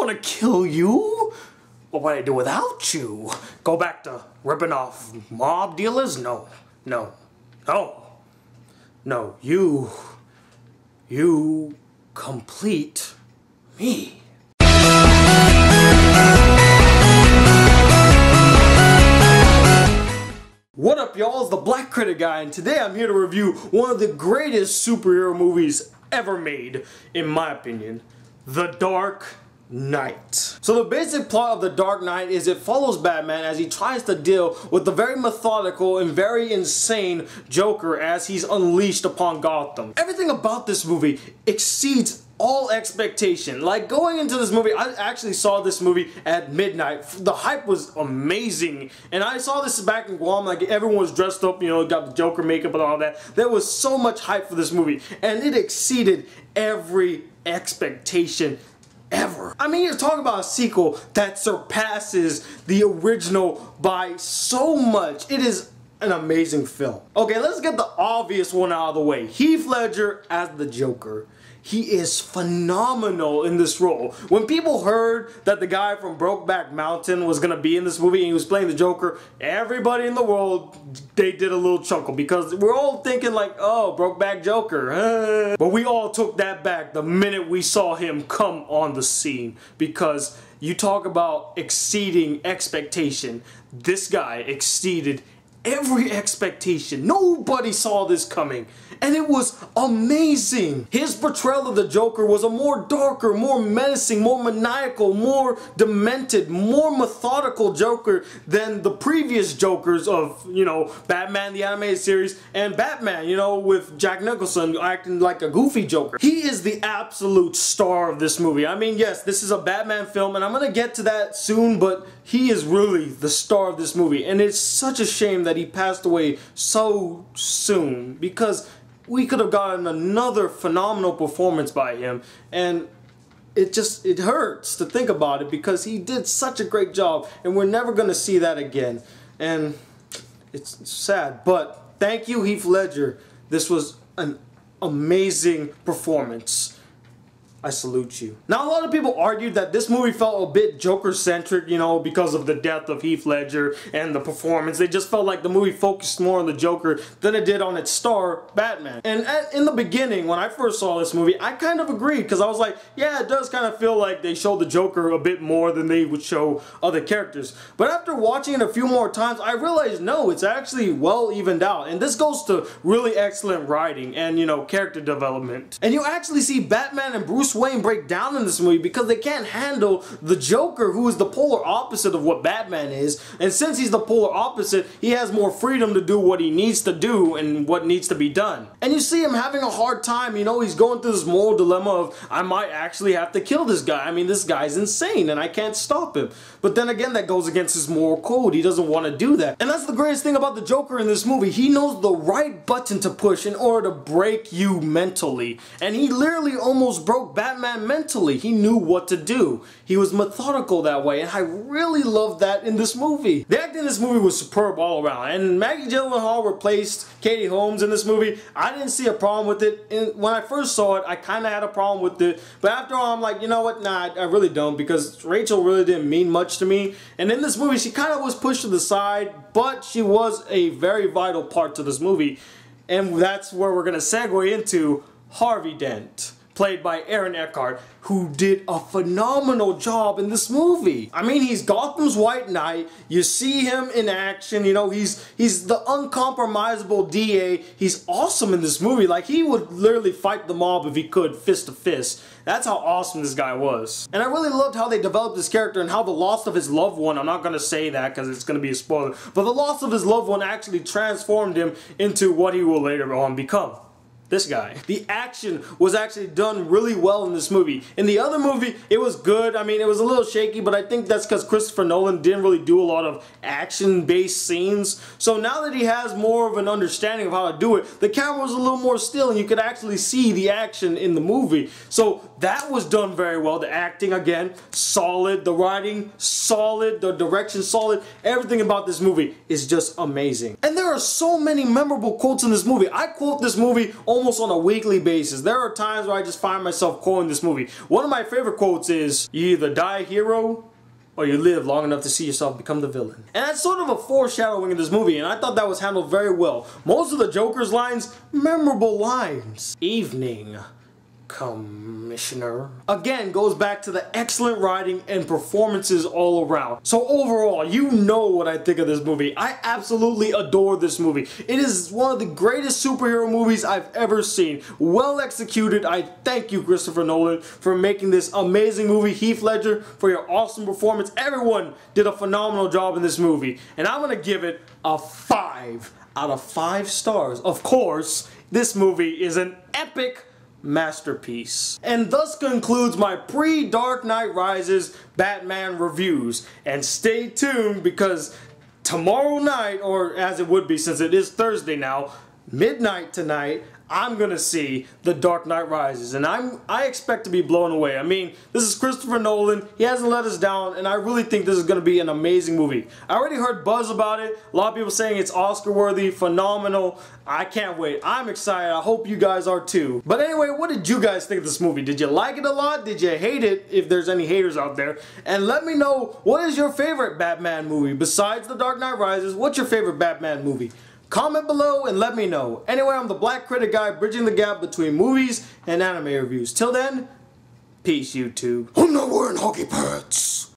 gonna kill you. What would I do without you? Go back to ripping off mob dealers? No. No. No. No. You complete me. What up, y'all? It's the Black Critic Guy, and today I'm here to review one of the greatest superhero movies ever made, in my opinion, The Dark Knight. So the basic plot of The Dark Knight is it follows Batman as he tries to deal with the very methodical and very insane Joker as he's unleashed upon Gotham. Everything about this movie exceeds all expectation. Like, going into this movie, I actually saw this movie at midnight. The hype was amazing, and I saw this back in Guam. Like, everyone was dressed up, you know, got the Joker makeup and all that. There was so much hype for this movie, and it exceeded every expectation ever. I mean, you're talking about a sequel that surpasses the original by so much. It is an amazing film. Okay, let's get the obvious one out of the way. Heath Ledger as the Joker. He is phenomenal in this role. When people heard that the guy from Brokeback Mountain was gonna be in this movie and he was playing the Joker, everybody in the world, they did a little chuckle because we're all thinking like, oh, Brokeback Joker. But we all took that back the minute we saw him come on the scene, because you talk about exceeding expectation. This guy exceeded every expectation. Nobody saw this coming, and it was amazing. His portrayal of the Joker was a more darker, more menacing, more maniacal, more demented, more methodical Joker than the previous Jokers of, you know, Batman the Animated Series and Batman, you know, with Jack Nicholson acting like a goofy Joker. He is the absolute star of this movie. I mean, yes, this is a Batman film, and I'm gonna get to that soon, but he is really the star of this movie, and it's such a shame that he passed away so soon, because we could have gotten another phenomenal performance by him, and it hurts to think about it because he did such a great job, and we're never going to see that again, and it's sad. But thank you, Heath Ledger. This was an amazing performance. I salute you. Now, a lot of people argued that this movie felt a bit Joker-centric, you know, because of the death of Heath Ledger and the performance. They just felt like the movie focused more on the Joker than it did on its star, Batman. And in the beginning, when I first saw this movie, I kind of agreed, because I was like, yeah, it does kind of feel like they show the Joker a bit more than they would show other characters. But after watching it a few more times, I realized, no, it's actually well evened out. And this goes to really excellent writing and, you know, character development. And you actually see Batman and Bruce Wayne break down in this movie because they can't handle the Joker, who is the polar opposite of what Batman is, and since he's the polar opposite, he has more freedom to do what he needs to do and what needs to be done. And you see him having a hard time, you know, he's going through this moral dilemma of, I might actually have to kill this guy. I mean, this guy's insane and I can't stop him. But then again, that goes against his moral code. He doesn't want to do that. And that's the greatest thing about the Joker in this movie. He knows the right button to push in order to break you mentally. And he literally almost broke Batman mentally. He knew what to do. He was methodical that way, and I really loved that in this movie. The acting in this movie was superb all around, and Maggie Gyllenhaal replaced Katie Holmes in this movie. I didn't see a problem with it. And when I first saw it, I kind of had a problem with it, but after all, I'm like, you know what, nah, I really don't, because Rachel really didn't mean much to me, and in this movie, she kind of was pushed to the side, but she was a very vital part to this movie, and that's where we're going to segue into Harvey Dent, played by Aaron Eckhart, who did a phenomenal job in this movie. I mean, he's Gotham's White Knight. You see him in action, you know, he's the uncompromisable DA. He's awesome in this movie. Like, he would literally fight the mob if he could, fist to fist. That's how awesome this guy was. And I really loved how they developed this character and how the loss of his loved one, I'm not going to say that because it's going to be a spoiler, but the loss of his loved one actually transformed him into what he will later on become. This guy. The action was actually done really well in this movie. In the other movie, it was good. I mean, it was a little shaky, but I think that's because Christopher Nolan didn't really do a lot of action-based scenes. So now that he has more of an understanding of how to do it, the camera was a little more still and you could actually see the action in the movie. So that was done very well. The acting, again, solid. The writing, solid. The direction, solid. Everything about this movie is just amazing. And there are so many memorable quotes in this movie. I quote this movie almost on a weekly basis. There are times where I just find myself quoting this movie. One of my favorite quotes is, "You either die a hero, or you live long enough to see yourself become the villain." And that's sort of a foreshadowing of this movie, and I thought that was handled very well. Most of the Joker's lines, memorable lines. "Evening, Commissioner." Again, goes back to the excellent writing and performances all around. So overall, you know what I think of this movie. I absolutely adore this movie. It is one of the greatest superhero movies I've ever seen. Well executed. I thank you, Christopher Nolan, for making this amazing movie. Heath Ledger, for your awesome performance. Everyone did a phenomenal job in this movie. And I'm gonna give it a 5 out of 5 stars. Of course, this movie is an epic masterpiece. And thus concludes my pre-Dark Knight Rises Batman reviews. And stay tuned, because tomorrow night, or as it would be since it is Thursday now, midnight tonight, I'm gonna see The Dark Knight Rises, and I expect to be blown away. I mean, this is Christopher Nolan. He hasn't let us down, and I really think this is gonna be an amazing movie. I already heard buzz about it. A lot of people saying it's Oscar worthy, phenomenal. I can't wait. I'm excited. I hope you guys are too. But anyway, what did you guys think of this movie? Did you like it a lot? Did you hate it, if there's any haters out there? And let me know, what is your favorite Batman movie? Besides The Dark Knight Rises, what's your favorite Batman movie? Comment below and let me know. Anyway, I'm the Black Critic Guy, bridging the gap between movies and anime reviews. Till then, peace, YouTube. I'm not wearing hockey pants.